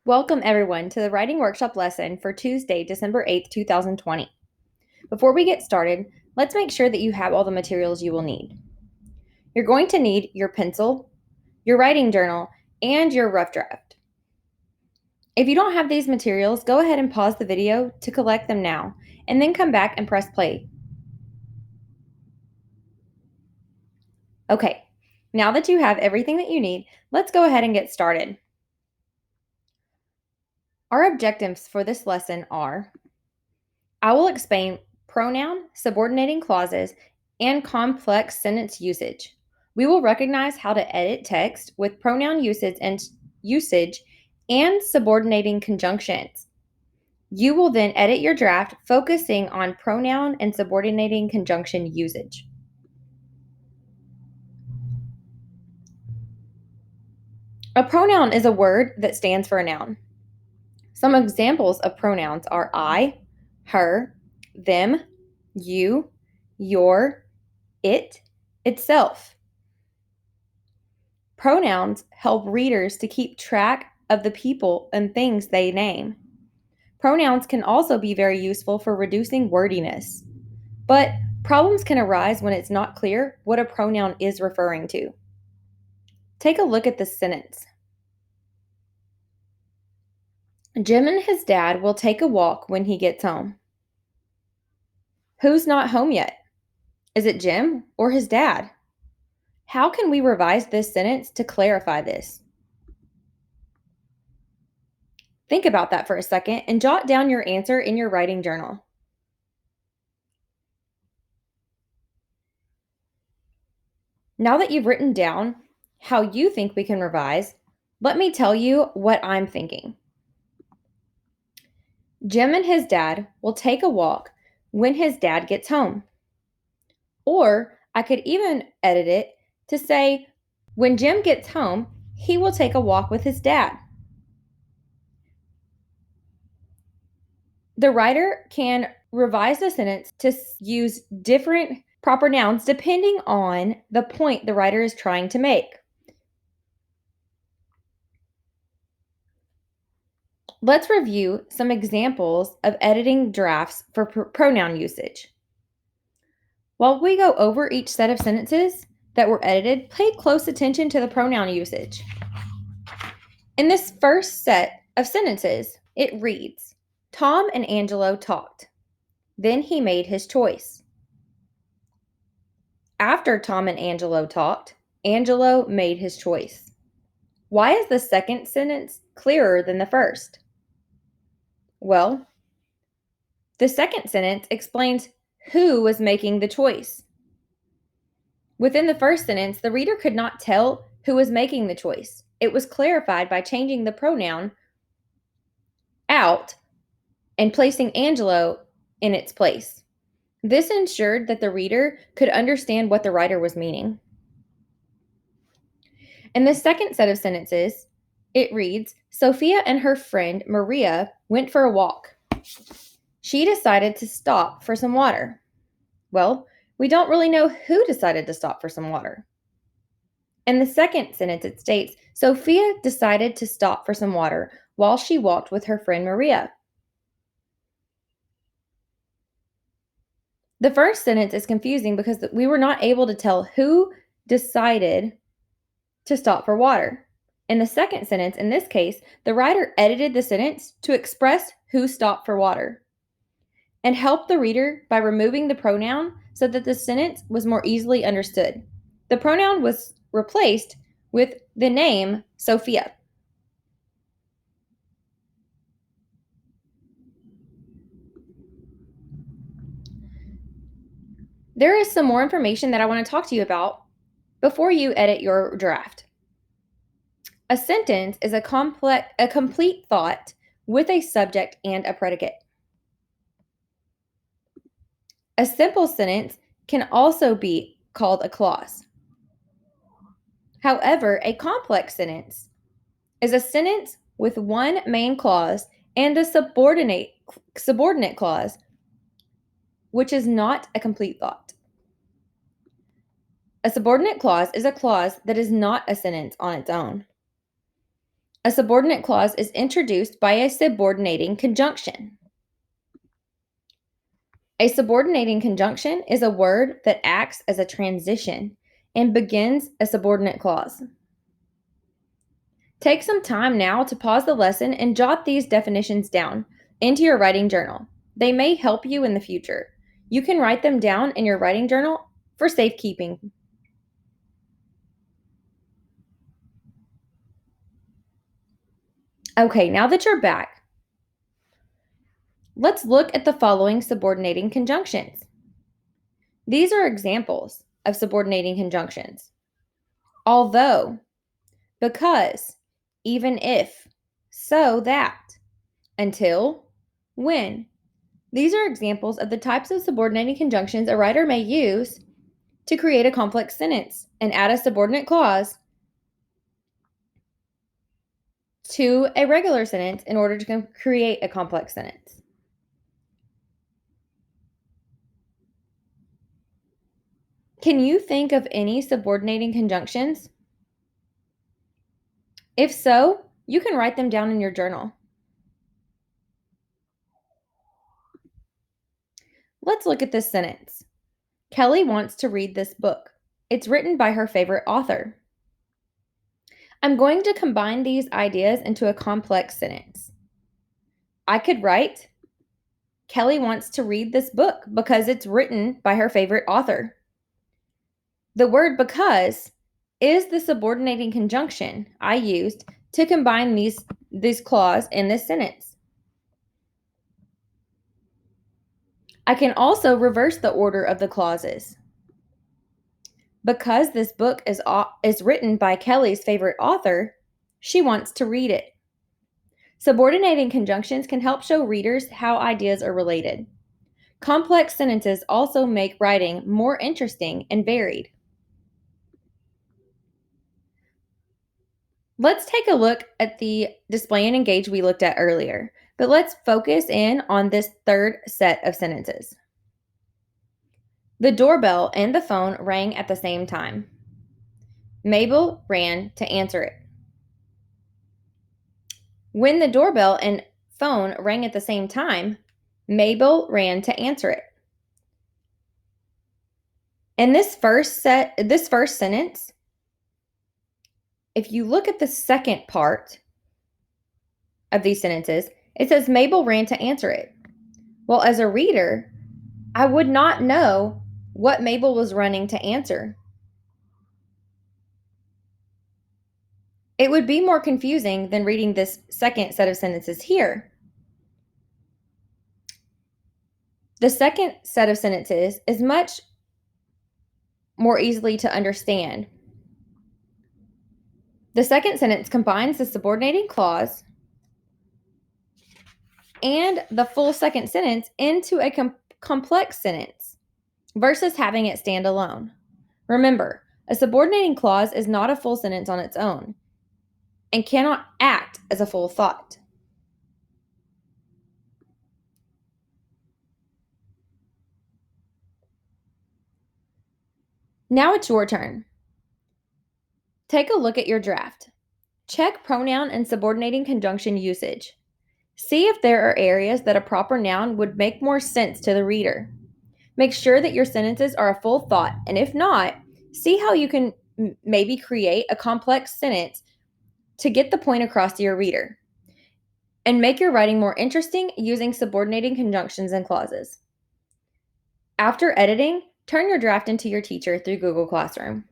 Welcome everyone to the writing workshop lesson for Tuesday, December 8th, 2020. Before we get started, let's make sure that you have all the materials you will need. You're going to need your pencil, your writing journal, and your rough draft. If you don't have these materials, go ahead and pause the video to collect them now, and then come back and press play. Okay, now that you have everything that you need, let's go ahead and get started. Our objectives for this lesson are: I will explain pronoun, subordinating clauses, and complex sentence usage. We will recognize how to edit text with pronoun usage and subordinating conjunctions. You will then edit your draft focusing on pronoun and subordinating conjunction usage. A pronoun is a word that stands for a noun. Some examples of pronouns are I, her, them, you, your, it, itself. Pronouns help readers to keep track of the people and things they name. Pronouns can also be very useful for reducing wordiness, but problems can arise when it's not clear what a pronoun is referring to. Take a look at this sentence. Jim and his dad will take a walk when he gets home. Who's not home yet? Is it Jim or his dad? How can we revise this sentence to clarify this? Think about that for a second and jot down your answer in your writing journal. Now that you've written down how you think we can revise, let me tell you what I'm thinking. Jim and his dad will take a walk when his dad gets home. Or I could even edit it to say, when Jim gets home, he will take a walk with his dad. The writer can revise the sentence to use different proper nouns depending on the point the writer is trying to make. Let's review some examples of editing drafts for pronoun usage. While we go over each set of sentences that were edited, pay close attention to the pronoun usage. In this first set of sentences, it reads, Tom and Angelo talked. Then he made his choice. After Tom and Angelo talked, Angelo made his choice. Why is the second sentence clearer than the first? Well, the second sentence explains who was making the choice. Within the first sentence, the reader could not tell who was making the choice. It was clarified by changing the pronoun out and placing Angelo in its place. This ensured that the reader could understand what the writer was meaning. In the second set of sentences, it reads, Sophia and her friend Maria went for a walk. She decided to stop for some water. Well, we don't really know who decided to stop for some water. In the second sentence, it states, Sophia decided to stop for some water while she walked with her friend Maria. The first sentence is confusing because we were not able to tell who decided to stop for water. In the second sentence, in this case, the writer edited the sentence to express who stopped for water and helped the reader by removing the pronoun so that the sentence was more easily understood. The pronoun was replaced with the name Sophia. There is some more information that I want to talk to you about before you edit your draft. A sentence is a complete thought with a subject and a predicate. A simple sentence can also be called a clause. However, a complex sentence is a sentence with one main clause and a subordinate clause, which is not a complete thought. A subordinate clause is a clause that is not a sentence on its own. A subordinate clause is introduced by a subordinating conjunction. A subordinating conjunction is a word that acts as a transition and begins a subordinate clause. Take some time now to pause the lesson and jot these definitions down into your writing journal. They may help you in the future. You can write them down in your writing journal for safekeeping. Okay, now that you're back, let's look at the following subordinating conjunctions. These are examples of subordinating conjunctions. Although, because, even if, so that, until, when. These are examples of the types of subordinating conjunctions a writer may use to create a complex sentence and add a subordinate clause to a regular sentence in order to create a complex sentence. Can you think of any subordinating conjunctions? If so, you can write them down in your journal. Let's look at this sentence. Kelly wants to read this book. It's written by her favorite author. I'm going to combine these ideas into a complex sentence. I could write, Kelly wants to read this book because it's written by her favorite author. The word because is the subordinating conjunction I used to combine this clause in this sentence. I can also reverse the order of the clauses. Because this book is written by Kelly's favorite author, she wants to read it. Subordinating conjunctions can help show readers how ideas are related. Complex sentences also make writing more interesting and varied. Let's take a look at the display and engage we looked at earlier, but let's focus in on this third set of sentences. The doorbell and the phone rang at the same time. Mabel ran to answer it. When the doorbell and phone rang at the same time, Mabel ran to answer it. In this first sentence, if you look at the second part of these sentences, it says Mabel ran to answer it. Well, as a reader, I would not know what Mabel was running to answer. It would be more confusing than reading this second set of sentences here. The second set of sentences is much more easily to understand. The second sentence combines the subordinating clause and the full second sentence into a complex sentence versus having it stand alone. Remember, a subordinating clause is not a full sentence on its own and cannot act as a full thought. Now it's your turn. Take a look at your draft. Check pronoun and subordinating conjunction usage. See if there are areas that a proper noun would make more sense to the reader. Make sure that your sentences are a full thought, and if not, see how you can maybe create a complex sentence to get the point across to your reader. And make your writing more interesting using subordinating conjunctions and clauses. After editing, turn your draft into your teacher through Google Classroom.